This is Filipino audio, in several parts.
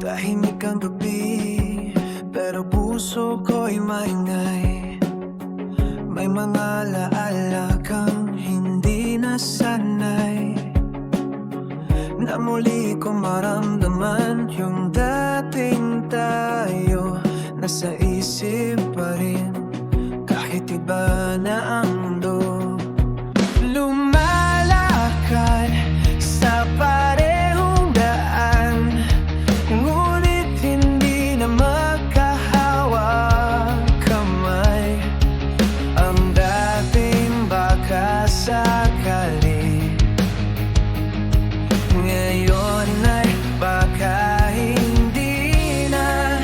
Tahimik ang gabi, pero puso ko'y maingay. May mga alaala kang hindi nasanay, na muli ko maramdaman yung dating tayo. Nasa isip pa rin, kahit iba na ang mundo. Lumalakad sa parehong daan, ngunit hindi na magkahawak kamay. Ang dating baka sakali, ngayon ay baka hindi na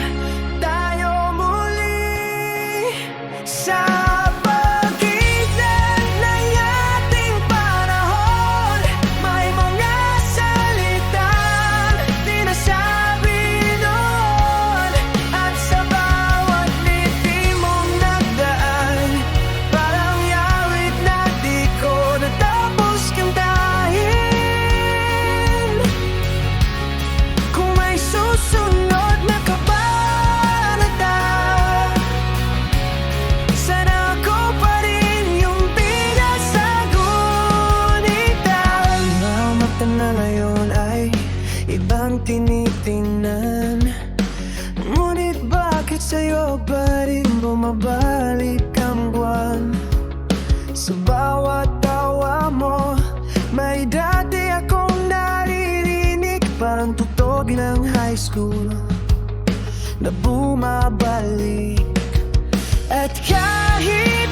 tayo muli. Sa pagitan ng ating panahon, may mga salitang di nasabi noon. At sa bawat ngiti mong nagdaan, parang yawit na di ko natapos kantahin. Kung may susunod na kabanata, sana ako pa rin yung pinasagunita. Ang mga mata na ngayon ay ibang tinitingnan, ngunit bakit sa'yo pa rin bumabalik ang buwan? Sa bawat tawa mo, may dati akong naririnig, parang tutog ng high school na bumabalik. At kahit